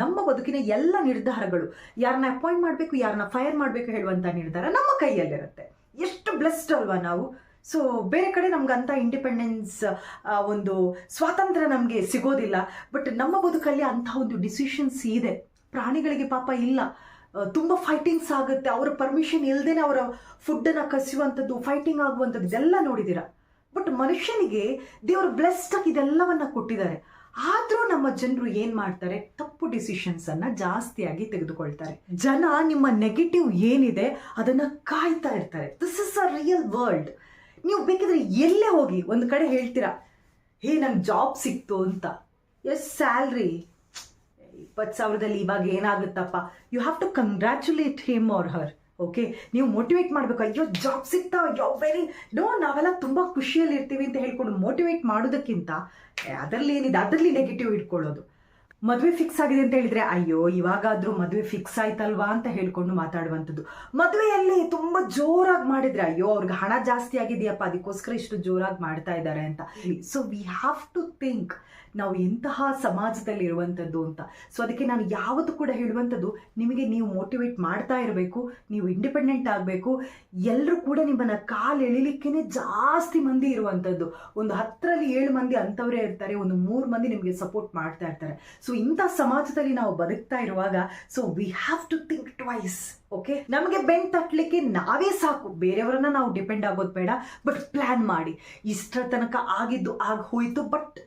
ನಮ್ಮ ಬದುಕಿನ ಎಲ್ಲ ನಿರ್ಧಾರಗಳು, ಯಾರನ್ನ ಅಪಾಯಿಂಟ್ ಮಾಡಬೇಕು, ಯಾರನ್ನ ಫೈರ್ ಮಾಡಬೇಕು ಹೇಳುವಂಥ ನಿರ್ಧಾರ ನಮ್ಮ ಕೈಯಲ್ಲಿರುತ್ತೆ. ಎಷ್ಟು ಬ್ಲೆಸ್ಡ್ ಅಲ್ವಾ ನಾವು. ಸೊ ಬೇರೆ ಕಡೆ ನಮ್ಗಂತ ಇಂಡಿಪೆಂಡೆನ್ಸ್, ಒಂದು ಸ್ವಾತಂತ್ರ್ಯ ನಮಗೆ ಸಿಗೋದಿಲ್ಲ. ಬಟ್ ನಮ್ಮ ಬದುಕಲ್ಲಿ ಅಂಥ ಒಂದು ಡಿಸಿಷನ್ಸ್ ಇದೆ. ಪ್ರಾಣಿಗಳಿಗೆ ಪಾಪ ಇಲ್ಲ, ತುಂಬ ಫೈಟಿಂಗ್ಸ್ ಆಗುತ್ತೆ. ಅವರ ಪರ್ಮಿಷನ್ ಇಲ್ಲದೇನೆ ಅವರ ಫುಡ್ಡನ್ನು ಕಸಿಯುವಂಥದ್ದು, ಫೈಟಿಂಗ್ ಆಗುವಂಥದ್ದು ಇದೆಲ್ಲ ನೋಡಿದ್ದೀರಾ. ಬಟ್ ಮನುಷ್ಯನಿಗೆ ದೇವರು ಬ್ಲೆಸ್ಡ್ ಆಗಿ ಇದೆಲ್ಲವನ್ನ ಕೊಟ್ಟಿದ್ದಾರೆ. ಆದರೂ ನಮ್ಮ ಜನರು ಏನು ಮಾಡ್ತಾರೆ, ತಪ್ಪು ಡಿಸಿಷನ್ಸನ್ನು ಜಾಸ್ತಿಯಾಗಿ ತೆಗೆದುಕೊಳ್ತಾರೆ. ಜನ ನಿಮ್ಮ ನೆಗೆಟಿವ್ ಏನಿದೆ ಅದನ್ನು ಕಾಯ್ತಾ ಇರ್ತಾರೆ. This is a real world. ನೀವು ಬೇಕಿದ್ರೆ ಎಲ್ಲೇ ಹೋಗಿ ಒಂದು ಕಡೆ ಹೇಳ್ತೀರಾ, ಹೇ ನಂಗೆ ಜಾಬ್ ಸಿಕ್ತು ಅಂತ, ಎಸ್ ಸ್ಯಾಲ್ರಿ 20,000ದಲ್ಲಿ ಇವಾಗ ಏನಾಗುತ್ತಪ್ಪ, you have to congratulate him or her. Okay, ನೀವು ಮೋಟಿವೇಟ್ ಮಾಡಬೇಕು. ಅಯ್ಯೋ ಜಾಬ್ ಸಿಗ್ತಾ, ಯೋ ವೆರಿ ನೋ, ನಾವೆಲ್ಲ ತುಂಬ ಖುಷಿಯಲ್ಲಿ ಇರ್ತೀವಿ ಅಂತ ಹೇಳ್ಕೊಂಡು ಮೋಟಿವೇಟ್ ಮಾಡೋದಕ್ಕಿಂತ ಅದರಲ್ಲಿ ಏನಿದೆ ಅದರಲ್ಲಿ ನೆಗೆಟಿವ್ ಇಟ್ಕೊಳ್ಳೋದು. ಮದುವೆ ಫಿಕ್ಸ್ ಆಗಿದೆ ಅಂತ ಹೇಳಿದ್ರೆ, ಅಯ್ಯೋ ಇವಾಗಾದರೂ ಮದುವೆ ಫಿಕ್ಸ್ ಆಯ್ತಲ್ವಾ ಅಂತ ಹೇಳ್ಕೊಂಡು ಮಾತಾಡುವಂಥದ್ದು. ಮದುವೆಯಲ್ಲಿ ತುಂಬ ಜೋರಾಗಿ ಮಾಡಿದ್ರೆ, ಅಯ್ಯೋ ಅವ್ರಿಗೆ ಹಣ ಜಾಸ್ತಿ ಆಗಿದೆಯಪ್ಪ ಅದಕ್ಕೋಸ್ಕರ ಇಷ್ಟು ಜೋರಾಗಿ ಮಾಡ್ತಾ ಇದ್ದಾರೆ ಅಂತ. So we have to think ನಾವು ಎಂತಹ ಸಮಾಜದಲ್ಲಿ ಇರುವಂಥದ್ದು ಅಂತ. ಸೊ ಅದಕ್ಕೆ ನಾನು ಯಾವತ್ತೂ ಕೂಡ ಹೇಳುವಂಥದ್ದು, ನಿಮಗೆ ನೀವು ಮೋಟಿವೇಟ್ ಮಾಡ್ತಾ ಇರಬೇಕು, ನೀವು ಇಂಡಿಪೆಂಡೆಂಟ್ ಆಗಬೇಕು. ಎಲ್ಲರೂ ಕೂಡ ನಿಮ್ಮನ್ನು ಕಾಲು ಎಳಿಲಿಕ್ಕೇ ಜಾಸ್ತಿ ಮಂದಿ ಇರುವಂಥದ್ದು. ಒಂದು 10ರಲ್ಲಿ 7 ಮಂದಿ ಅಂಥವರೇ ಇರ್ತಾರೆ, ಒಂದು 3 ಮಂದಿ ನಿಮಗೆ ಸಪೋರ್ಟ್ ಮಾಡ್ತಾ ಇರ್ತಾರೆ. ಸೊ ಇಂಥ ಸಮಾಜದಲ್ಲಿ ನಾವು ಬದುಕ್ತಾ ಇರುವಾಗ, so we have to think twice. Okay, ನಮಗೆ ಬೆನ್ ತಟ್ಟಲಿಕ್ಕೆ ನಾವೇ ಸಾಕು, ಬೇರೆಯವರನ್ನ ನಾವು ಡಿಪೆಂಡ್ ಆಗೋದು ಬೇಡ. ಬಟ್ ಪ್ಲ್ಯಾನ್ ಮಾಡಿ, ಇಷ್ಟರ ತನಕ ಆಗಿದ್ದು ಆಗ ಹೋಯಿತು, ಬಟ್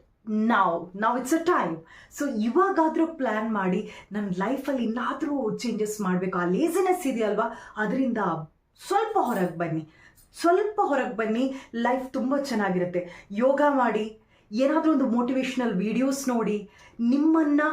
ನಾವು ಇಟ್ಸ್ ಅ ಟೈಮ್. ಸೊ ಇವಾಗಾದರೂ ಪ್ಲ್ಯಾನ್ ಮಾಡಿ, ನನ್ನ ಲೈಫಲ್ಲಿ ಇನ್ನಾದರೂ ಚೇಂಜಸ್ ಮಾಡಬೇಕು. ಆ ಲೇಸಿನೆಸ್ ಇದೆಯಲ್ವಾ, ಅದರಿಂದ ಸ್ವಲ್ಪ ಹೊರಗೆ ಬನ್ನಿ. ಲೈಫ್ ತುಂಬ ಚೆನ್ನಾಗಿರುತ್ತೆ. ಯೋಗ ಮಾಡಿ, ಏನಾದರೂ ಒಂದು ಮೋಟಿವೇಶ್ನಲ್ ವಿಡಿಯೋಸ್ ನೋಡಿ, ನಿಮ್ಮನ್ನು